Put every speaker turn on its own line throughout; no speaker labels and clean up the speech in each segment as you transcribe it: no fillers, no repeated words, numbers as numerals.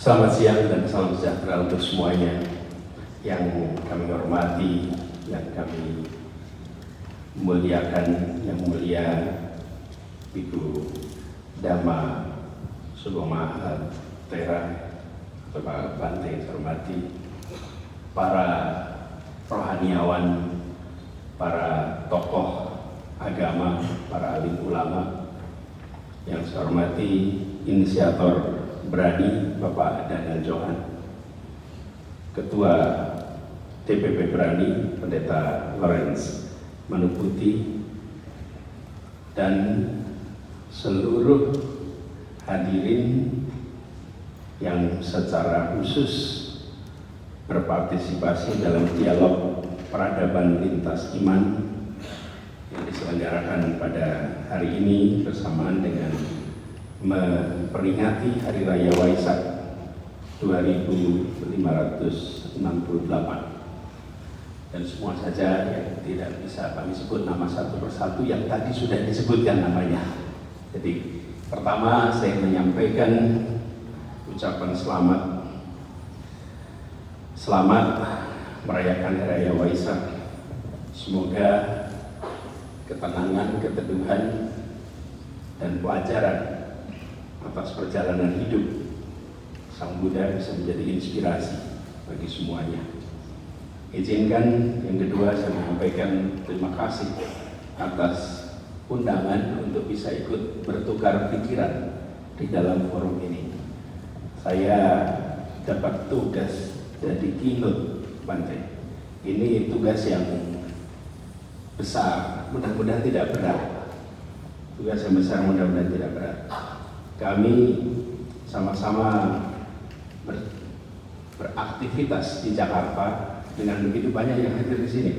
Selamat siang dan salam sejahtera untuk semuanya yang kami hormati, yang kami muliakan, yang mulia Biku Dhamma Subhamaha Thera, Bapak Bante yang hormati, para rohaniawan, para tokoh agama, para alim ulama, yang saya hormati inisiator Berani Bapak Daniel Johan, Ketua TPP Berani Pendeta Lawrence Manuputi, dan seluruh hadirin yang secara khusus berpartisipasi dalam dialog peradaban lintas iman yang diselenggarakan pada hari ini bersamaan dengan memperingati Hari Raya Waisak 2568, dan semua saja yang tidak bisa kami sebut nama satu persatu yang tadi sudah disebutkan namanya. Jadi pertama saya menyampaikan ucapan selamat merayakan Hari Raya Waisak. Semoga ketenangan, keteduhan, dan pelajaran atas perjalanan hidup Sang Buddha bisa menjadi inspirasi bagi semuanya. Izinkan yang kedua saya menyampaikan terima kasih atas undangan untuk bisa ikut bertukar pikiran di dalam forum ini. Saya dapat tugas jadi keynote Bante. Ini tugas yang besar, mudah-mudahan tidak berat. Tugas yang besar, mudah-mudahan tidak berat. Kami sama-sama beraktivitas di Jakarta dengan begitu banyak yang hadir di sini.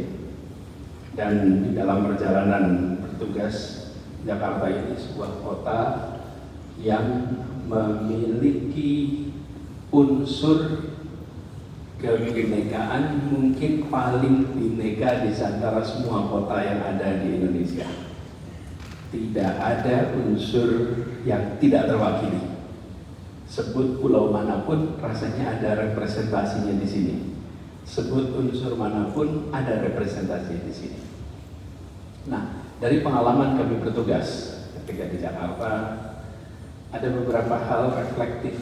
Dan di dalam perjalanan bertugas, Jakarta ini sebuah kota yang memiliki unsur kebinekaan mungkin paling bineka di antara semua kota yang ada di Indonesia. Tidak ada unsur yang tidak terwakili. Sebut pulau manapun rasanya ada representasinya di sini. Sebut unsur manapun ada representasinya di sini. Nah, dari pengalaman kami bertugas ketika di Jakarta, ada beberapa hal reflektif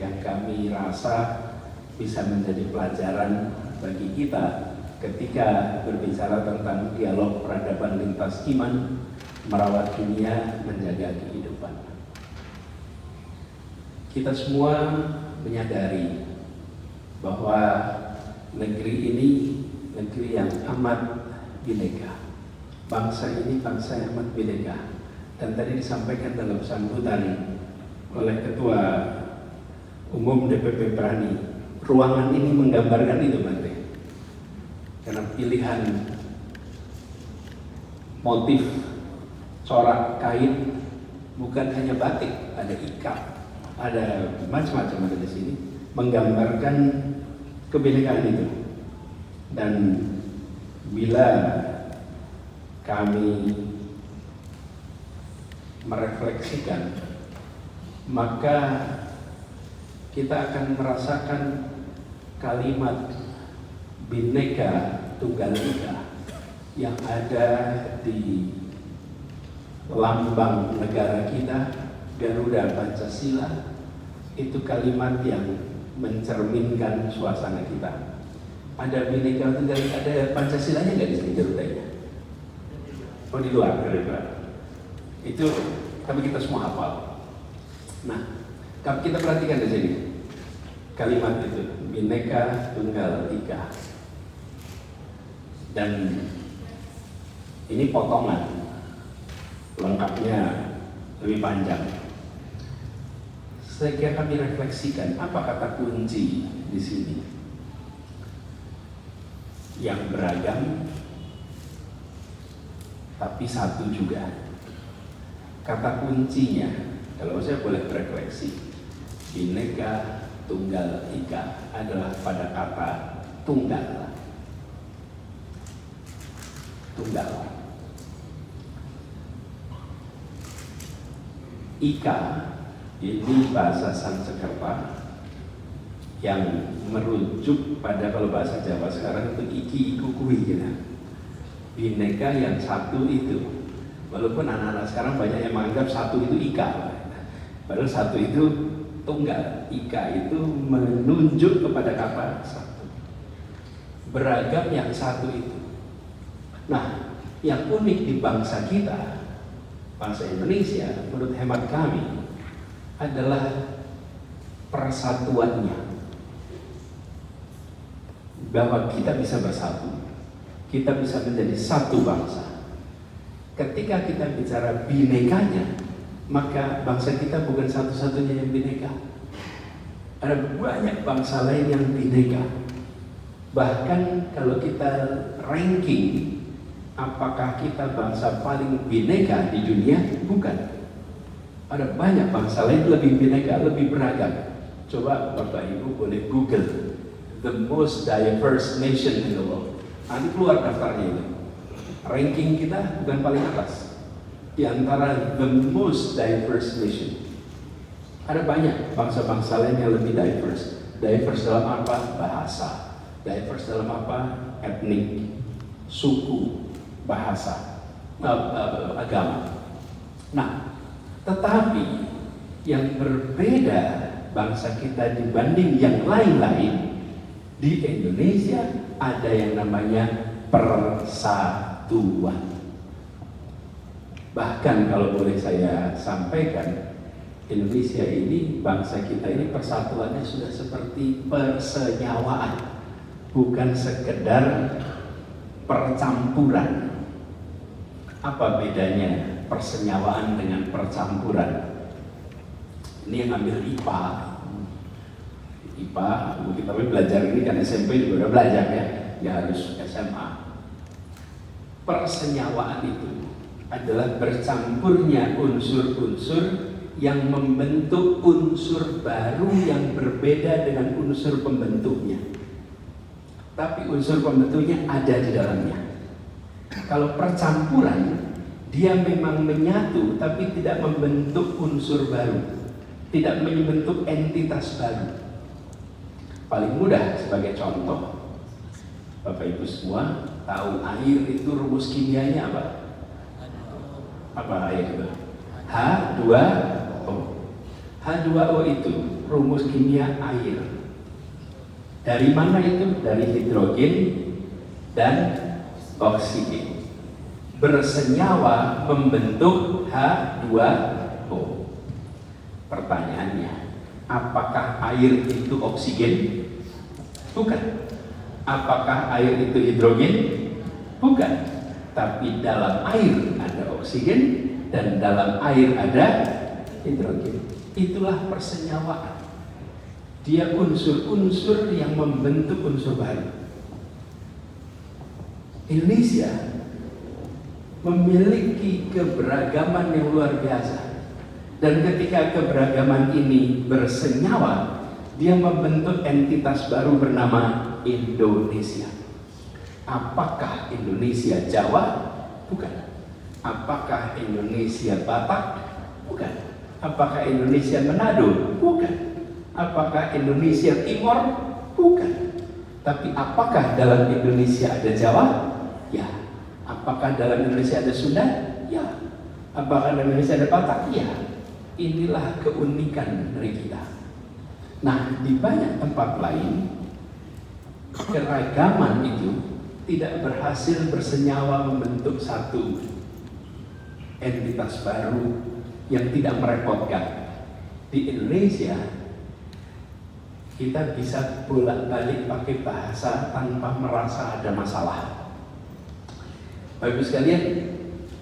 yang kami rasa bisa menjadi pelajaran bagi kita ketika berbicara tentang dialog peradaban lintas iman, merawat dunia, menjaga kehidupan. Kita semua menyadari bahwa negeri ini negeri yang amat bineka. Bangsa ini bangsa yang amat bineka. Dan tadi disampaikan dalam sambutan oleh Ketua Umum DPP Berani, ruangan ini menggambarkan itu, Bante. Karena pilihan motif corak kain bukan hanya batik, ada ikat, ada macam-macam ada di sini, menggambarkan kebinekaan itu. Dan bila kami merefleksikan, maka kita akan merasakan kalimat Bhinneka Tunggal Ika yang ada di lambang negara kita, Garuda Pancasila. Itu kalimat yang mencerminkan suasana kita. Ada Bhinneka Tunggal Ika, ada Pancasilanya nggak di sini Garudanya? Oh, di luar Garuda. Itu tapi kita semua hafal. Nah, kalau kita perhatikan di sini kalimat itu, Bhinneka Tunggal Ika. Dan ini potongan, lengkapnya lebih panjang. Saya kira kami refleksikan apa kata kunci di sini. Yang beragam, tapi satu juga. Kata kuncinya, kalau saya boleh berefleksi, Bhinneka Tunggal Ika adalah pada kata tunggal. Tunggal. Ika ini bahasa Sanskerta yang merujuk pada, kalau bahasa Jawa sekarang itu iki iku kui gitu. Bineka yang satu itu. Walaupun anak-anak sekarang banyak yang menganggap satu itu ika, padahal satu itu tunggal. Ika itu menunjuk kepada kata satu. Beragam yang satu itu. Nah, yang unik di bangsa kita, bangsa Indonesia, menurut hemat kami adalah persatuannya. Bahwa kita bisa bersatu, kita bisa menjadi satu bangsa. Ketika kita bicara binekanya, maka bangsa kita bukan satu-satunya yang bineka. Ada banyak bangsa lain yang bineka. Bahkan kalau kita ranking, apakah kita bangsa paling bineka di dunia? Bukan. Ada banyak bangsa lain lebih bineka, lebih beragam. Coba Bapak Ibu boleh Google the most diverse nation in the world. Nanti keluar daftarnya itu. Ranking kita bukan paling atas di antara the most diverse nation. Ada banyak bangsa-bangsa lain yang lebih diverse. Diverse dalam apa? Bahasa. Diverse dalam apa? Etnik, suku, bahasa, agama. Nah, tetapi yang berbeda bangsa kita dibanding yang lain-lain, di Indonesia ada yang namanya persatuan. Bahkan kalau boleh saya sampaikan, Indonesia ini, bangsa kita ini persatuannya sudah seperti persenyawaan, bukan sekedar percampuran. Apa bedanya persenyawaan dengan percampuran? Ini yang ambil IPA. IPA, kita belajar ini kan SMP juga udah belajar ya, nggak harus SMA. Persenyawaan itu adalah bercampurnya unsur-unsur yang membentuk unsur baru yang berbeda dengan unsur pembentuknya. Tapi unsur pembentuknya ada di dalamnya. Kalau percampuran, dia memang menyatu tapi tidak membentuk unsur baru, tidak membentuk entitas baru. Paling mudah sebagai contoh, Bapak Ibu semua tahu air itu rumus kimianya apa? Apa air itu? H2O. H2O itu rumus kimia air. Dari mana itu? Dari hidrogen dan oksigen. Bersenyawa membentuk H2O. Pertanyaannya, apakah air itu oksigen? Bukan. Apakah air itu hidrogen? Bukan. Tapi dalam air ada oksigen dan dalam air ada hidrogen. Itulah persenyawaan. Dia unsur-unsur yang membentuk unsur baru. Indonesia memiliki keberagaman yang luar biasa. Dan ketika keberagaman ini bersenyawa, dia membentuk entitas baru bernama Indonesia. Apakah Indonesia Jawa? Bukan. Apakah Indonesia Batak? Bukan. Apakah Indonesia Manado? Bukan. Apakah Indonesia Timur? Bukan. Tapi apakah dalam Indonesia ada Jawa? Ya. Apakah dalam Indonesia ada Sunda? Ya. Apakah dalam Indonesia ada Batak? Ya. Inilah keunikan dari kita. Nah, di banyak tempat lain, keragaman itu tidak berhasil bersenyawa membentuk satu entitas baru yang tidak merepotkan. Di Indonesia, kita bisa bolak-balik pakai bahasa tanpa merasa ada masalah. Bapak Ibu sekalian,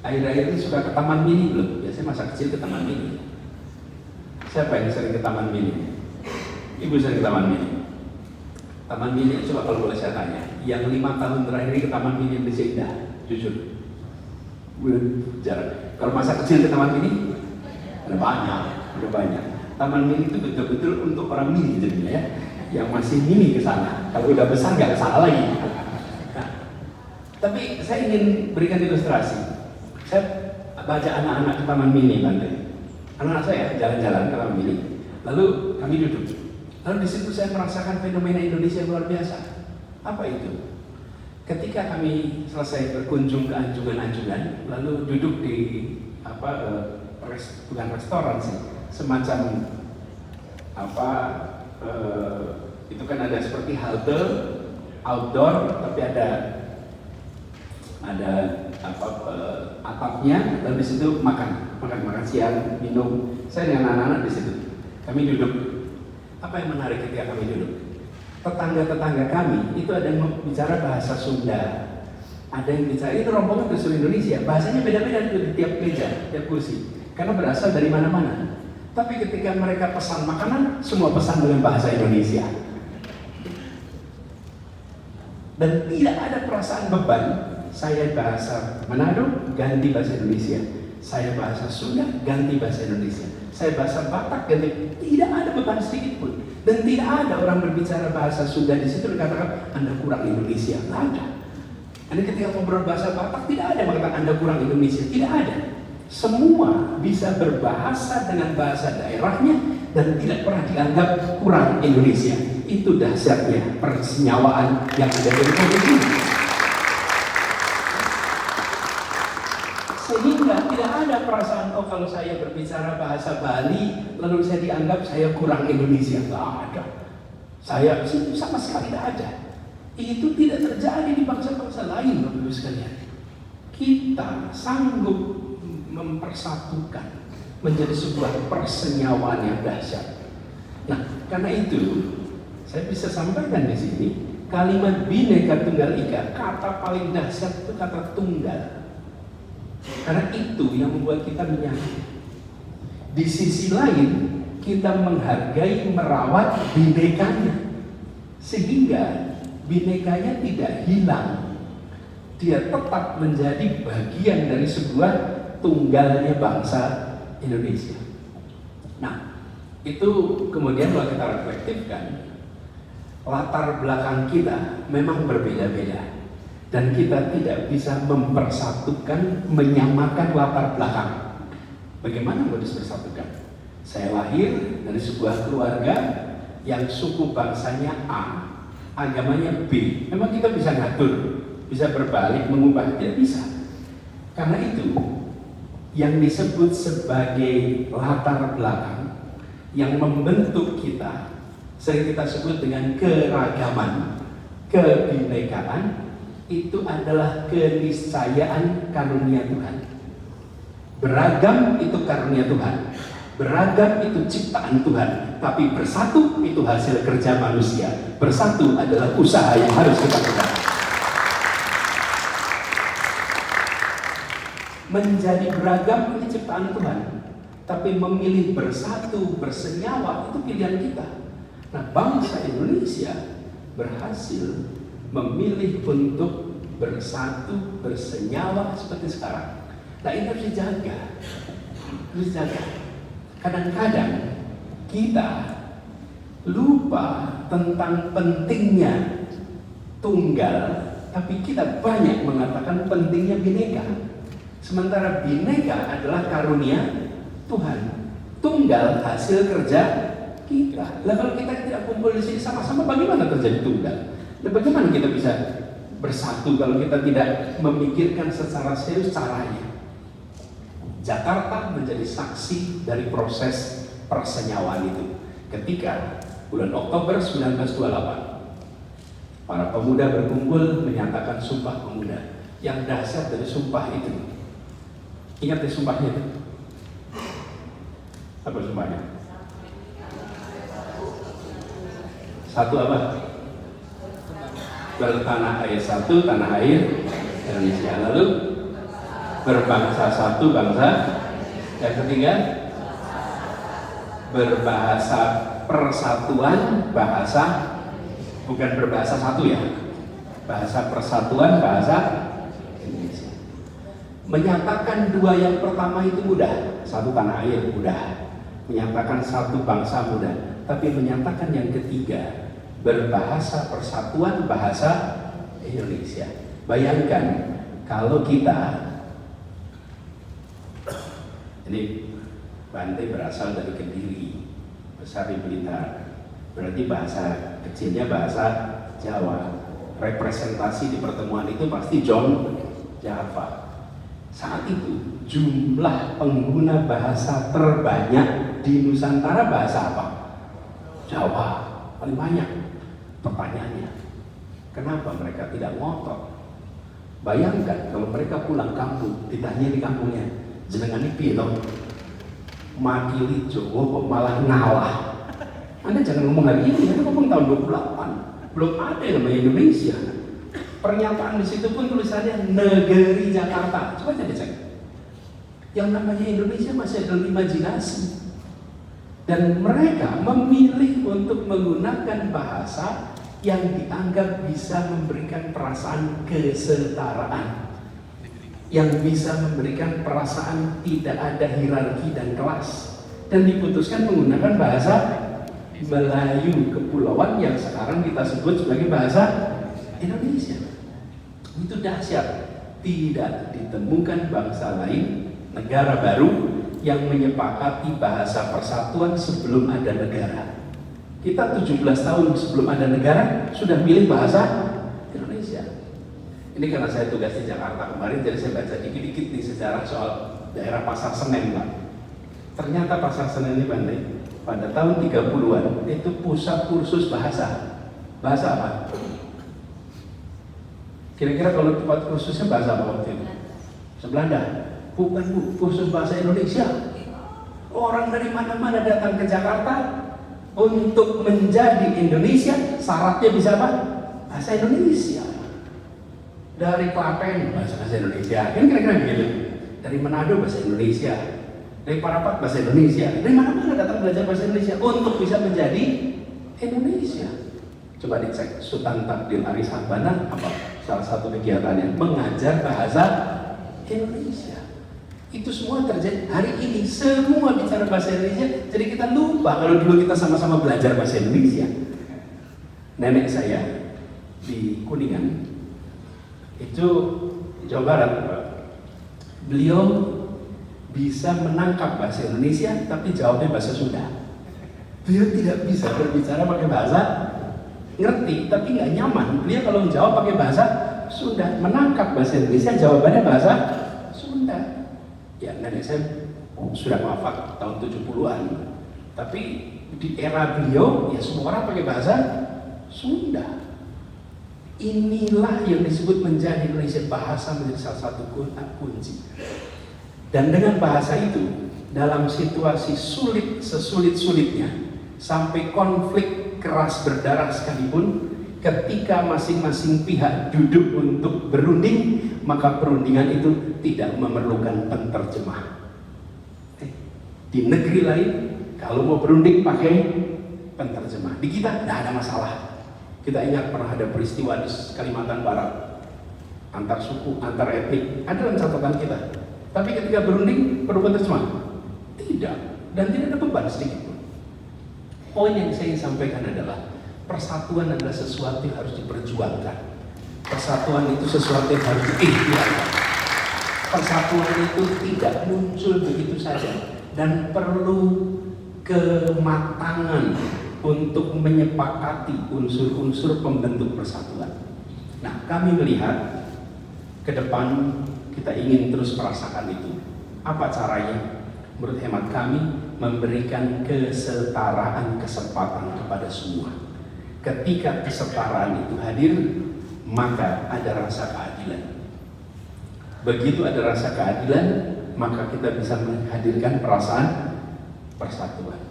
akhir-akhir ini suka ke Taman Mini belum? Biasanya masa kecil ke Taman Mini. Siapa yang sering ke Taman Mini? Ibu sering ke Taman Mini. Taman Mini, coba kalau boleh saya tanya, yang 5 tahun terakhir ini ke Taman Mini Indonesia Indah, jujur? Belum jarang. Kalau masa kecil ke Taman Mini, ada banyak. Taman Mini itu betul-betul untuk orang mini jadinya ya, yang masih mini ke sana. Kalau udah besar nggak salah lagi. Nah, tapi saya ingin berikan ilustrasi. Saya baca anak-anak ke Taman Mini nanti. Anak-anak saya jalan-jalan ke Taman Mini, lalu kami duduk. Lalu di situ saya merasakan fenomena Indonesia yang luar biasa. Apa itu? Ketika kami selesai berkunjung ke anjungan-anjungan, lalu duduk di bukan restoran sih, semacam itu kan ada seperti halte outdoor, tapi ada atapnya, dan di situ makan siang, minum. Saya dengan anak-anak di situ. Kami duduk. Apa yang menarik ketika kami duduk? Tetangga-tetangga kami itu ada yang bicara bahasa Sunda, ada yang bicara, itu rombongan dari seluruh Indonesia, bahasanya beda-beda di tiap meja, tiap kursi, karena berasal dari mana-mana. Tapi ketika mereka pesan makanan, semua pesan dengan bahasa Indonesia. Dan tidak ada perasaan beban. Saya bahasa Manado, ganti bahasa Indonesia. Saya bahasa Sunda, ganti bahasa Indonesia. Saya bahasa Batak, ganti. Tidak ada beban sedikit pun. Dan tidak ada orang berbicara bahasa Sunda di situ dikatakan Anda kurang Indonesia. Tidak ada. Anda ketika ngobrol bahasa Batak, tidak ada yang mengatakan Anda kurang Indonesia. Tidak ada. Semua bisa berbahasa dengan bahasa daerahnya dan tidak pernah dianggap kurang Indonesia. Itu dahsyatnya persenyawaan yang ada di Republik ini. Sehingga tidak ada perasaan, oh kalau saya berbicara bahasa Bali lalu saya dianggap saya kurang Indonesia. Tidak ada. Saya sama sekali tidak ada. Itu tidak terjadi di bangsa-bangsa lain, Bapak-Ibu sekalian. Kita sanggup mempersatukan menjadi sebuah persenyawaan yang dahsyat. Nah, karena itu saya bisa sampaikan di sini kalimat Bhinneka Tunggal Ika, kata paling dahsyat itu kata tunggal. Karena itu yang membuat kita menyatu. Di sisi lain kita menghargai, merawat bhinekanya, sehingga bhinekanya tidak hilang. Dia tetap menjadi bagian dari sebuah tunggalnya bangsa Indonesia. Nah, itu kemudian kalau kita reflektifkan, latar belakang kita memang berbeda-beda. Dan kita tidak bisa mempersatukan, menyamakan latar belakang. Bagaimana mau dipersatukan? Saya lahir dari sebuah keluarga yang suku bangsanya A, agamanya B. Memang kita bisa ngatur, bisa berbalik, mengubah, tidak bisa. Karena itu, yang disebut sebagai latar belakang yang membentuk kita, sering kita sebut dengan keragaman, kebhinekaan, itu adalah keniscayaan karunia Tuhan. Beragam itu karunia Tuhan, beragam itu ciptaan Tuhan, tapi bersatu itu hasil kerja manusia. Bersatu adalah usaha yang harus kita lakukan. Menjadi beragam ini ciptaan Tuhan, tapi memilih bersatu, bersenyawa itu pilihan kita. Nah, bangsa Indonesia berhasil memilih untuk bersatu, bersenyawa seperti sekarang. Nah, ini harus dijaga. Harus dijaga. Kadang-kadang kita lupa tentang pentingnya tunggal, tapi kita banyak mengatakan pentingnya bhineka. Sementara bhineka adalah karunia Tuhan, tunggal hasil kerja kita. Lah kalau kita tidak kumpul di sini sama-sama, bagaimana terjadi tunggal? Dan bagaimana kita bisa bersatu kalau kita tidak memikirkan secara serius caranya? Jakarta menjadi saksi dari proses persenyawaan itu. Ketika bulan Oktober 1928, para pemuda berkumpul menyatakan Sumpah Pemuda. Yang dahsyat dari sumpah itu, ingat ya sumpahnya itu? Apa sumpahnya? Satu apa? Bertanah air satu, tanah air Indonesia. Lalu berbangsa satu bangsa. Yang ketiga, berbahasa persatuan bahasa, bukan berbahasa satu ya, bahasa persatuan bahasa Indonesia. Menyatakan dua yang pertama itu mudah, satu tanah air mudah, menyatakan satu bangsa mudah, tapi menyatakan yang ketiga berbahasa persatuan bahasa Indonesia. Bayangkan kalau kita, ini Bante berasal dari Kediri, besar di Blitar. berarti bahasa kecilnya bahasa Jawa. Representasi di pertemuan itu pasti John Java. Saat itu jumlah pengguna bahasa terbanyak di Nusantara bahasa apa? Jawa, paling banyak. Pertanyaannya, kenapa mereka tidak ngotot? Bayangkan kalau mereka pulang kampung, ditanya di kampungnya, jenengan ini piye to? Makili Jawa kok malah ngalah. Anda jangan ngomong hari ini, Anda ngomong tahun 28. Belum ada yang namanya Indonesia. Pernyataan di situ pun tulisannya negeri Jakarta. Coba aja dicek. Yang namanya Indonesia masih ada imajinasi. Dan mereka memilih untuk menggunakan bahasa yang dianggap bisa memberikan perasaan kesetaraan, yang bisa memberikan perasaan tidak ada hierarki dan kelas, dan diputuskan menggunakan bahasa Melayu Kepulauan yang sekarang kita sebut sebagai bahasa Indonesia. Itu dahsyat, tidak ditemukan bangsa lain, negara baru yang menyepakati bahasa persatuan sebelum ada negara. Kita 17 tahun sebelum ada negara sudah milih bahasa Indonesia. Ini karena saya tugas di Jakarta kemarin, jadi saya baca dikit-dikit nih sejarah soal daerah Pasar Senen, Pak. Ternyata Pasar Senen ini Bante, pada tahun 30-an itu pusat kursus bahasa. Bahasa apa? Kira-kira kalau tempat kursusnya bahasa apa waktu itu? Belanda? Bukan Bu, kursus bahasa Indonesia. Orang dari mana-mana datang ke Jakarta untuk menjadi Indonesia, syaratnya bisa apa? Bahasa Indonesia. Dari Klaten bahasa Indonesia, kan kira-kira begitu. Dari Manado bahasa Indonesia, dari Parapat bahasa Indonesia, dari mana-mana datang belajar bahasa Indonesia untuk bisa menjadi Indonesia. Coba dicek Sultan Takdir Aris Hambana apa salah satu kegiatannya mengajar bahasa Indonesia. Itu semua terjadi hari ini, semua bicara bahasa Indonesia. Jadi kita lupa kalau dulu kita sama-sama belajar bahasa Indonesia. Nenek saya di Kuningan itu Jawa Barat, beliau bisa menangkap bahasa Indonesia tapi jawabnya bahasa Sunda. Beliau tidak bisa berbicara pakai bahasa, ngerti tapi nggak nyaman. Beliau kalau menjawab pakai bahasa Sunda, menangkap bahasa Indonesia jawabannya bahasa Sunda. Ya nenek saya sudah wafat tahun 70-an, tapi di era beliau ya semua orang pakai bahasa Sunda. Inilah yang disebut menjadi Indonesia, bahasa menjadi salah satu kunci. Dan dengan bahasa itu dalam situasi sulit sesulit-sulitnya sampai konflik keras berdarah sekalipun, ketika masing-masing pihak duduk untuk berunding, maka perundingan itu tidak memerlukan penterjemah. Di negeri lain, kalau mau berunding pakai penterjemah. Di kita tidak ada masalah. Kita ingat pernah ada peristiwa di Kalimantan Barat, antar suku, antar etnik, ada dalam catatan kita. Tapi ketika berunding, perlu penterjemah? Tidak, dan tidak ada beban sedikit pun. Poin yang saya ingin sampaikan adalah persatuan adalah sesuatu yang harus diperjuangkan. Persatuan itu sesuatu yang harus diikhtiarkan. Persatuan itu tidak muncul begitu saja dan perlu kematangan untuk menyepakati unsur-unsur pembentuk persatuan. Nah, kami melihat ke depan kita ingin terus merasakan itu. Apa caranya? Menurut hemat kami, memberikan kesetaraan kesempatan kepada semua. Ketika kesetaraan itu hadir, maka ada rasa keadilan. Begitu ada rasa keadilan, maka kita bisa menghadirkan perasaan persatuan.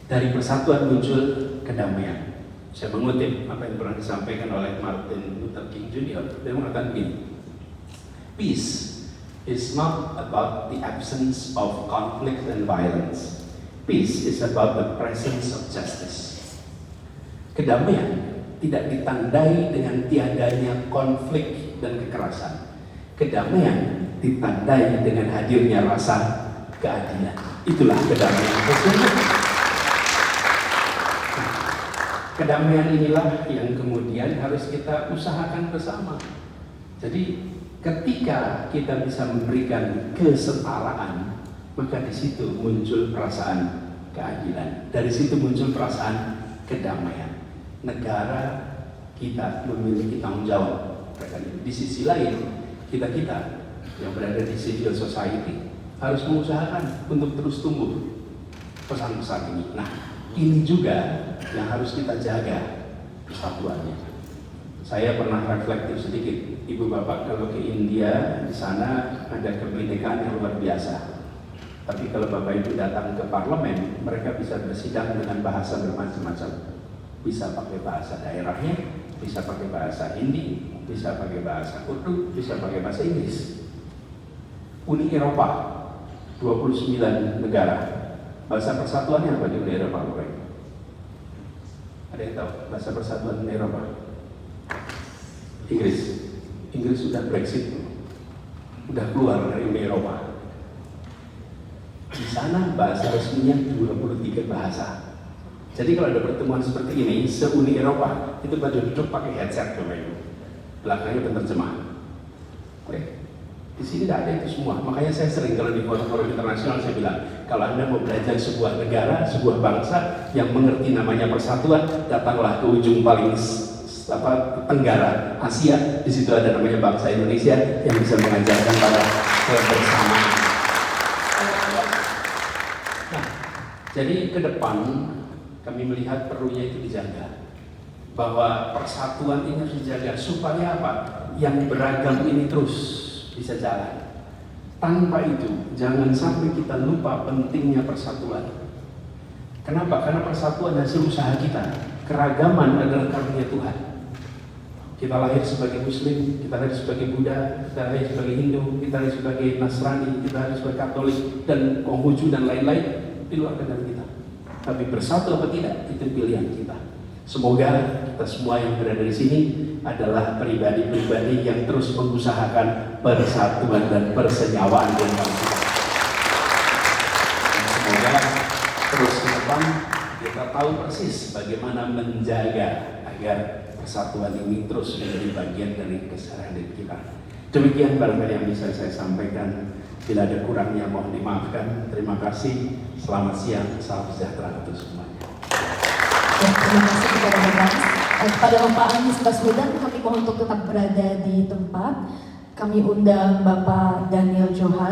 Dari persatuan muncul kedamaian. Saya mengutip apa yang pernah disampaikan oleh Martin Luther King Jr. Dia mengatakan begini, peace is not about the absence of conflict and violence. Peace is about the presence of justice. Kedamaian tidak ditandai dengan tiadanya konflik dan kekerasan. Kedamaian ditandai dengan hadirnya rasa keadilan. Itulah kedamaian sesungguhnya. Kedamaian inilah yang kemudian harus kita usahakan bersama. Jadi ketika kita bisa memberikan kesetaraan, maka di situ muncul perasaan keadilan. Dari situ muncul perasaan kedamaian. Negara kita memiliki tanggung jawab. Di sisi lain, kita yang berada di civil society harus mengusahakan untuk terus tumbuh pesan-pesan ini. Nah, ini juga yang harus kita jaga persatuannya. Saya pernah reflektif sedikit, ibu bapak kalau ke India, di sana ada kebinekaan yang luar biasa. Tapi kalau bapak ibu datang ke parlemen, mereka bisa bersidang dengan bahasa bermacam-macam. Bisa pakai bahasa daerahnya, bisa pakai bahasa Hindi, bisa pakai bahasa Urdu, bisa pakai bahasa Inggris. Uni Eropa, 29 negara. Bahasa persatuannya apa di Uni Eropa? Ada yang tahu bahasa persatuan Uni Eropa? Inggris. Inggris sudah Brexit, sudah keluar dari Uni Eropa. Di sana bahasa resminya 23 bahasa. Jadi kalau ada pertemuan seperti ini, se-Uni Eropa itu pada duduk pakai headset belakangnya penerjemah. Oke. Di sini tidak ada itu semua. Makanya saya sering kalau di forum-forum internasional saya bilang, kalau Anda mau belajar sebuah negara, sebuah bangsa yang mengerti namanya persatuan, datanglah ke ujung paling tenggara Asia. Di situ ada namanya bangsa Indonesia yang bisa mengajarkan pada kebersamaan. Nah, jadi ke depan kami melihat perlunya itu dijaga. Bahwa persatuan ini harus dijaga supaya apa? Yang beragam ini terus bisa jalan. Tanpa itu, jangan sampai kita lupa pentingnya persatuan. Kenapa? Karena persatuan hasil usaha kita. Keragaman adalah karunia Tuhan. Kita lahir sebagai Muslim, kita lahir sebagai Buddha, kita lahir sebagai Hindu, kita lahir sebagai Nasrani, kita lahir sebagai Katolik, dan Konghucu dan lain-lain, di luar kendali kita. Tapi bersatu apa tidak, itu pilihan kita. Semoga kita semua yang berada di sini adalah pribadi-pribadi yang terus mengusahakan persatuan dan persenyawaan dengan bangsa. Semoga terus ke depan kita tahu persis bagaimana menjaga agar persatuan ini terus menjadi bagian dari keseharian kita. Demikian barangkali yang bisa saya sampaikan. Bila ada kurangnya mohon dimaafkan. Terima kasih. Selamat siang. Salam sejahtera untuk semuanya.
Ya, terima kasih kepada Bapak. Kepada Bapak Anies Baswedan, kami mohon untuk tetap berada di tempat. Kami undang Bapak Daniel Johan.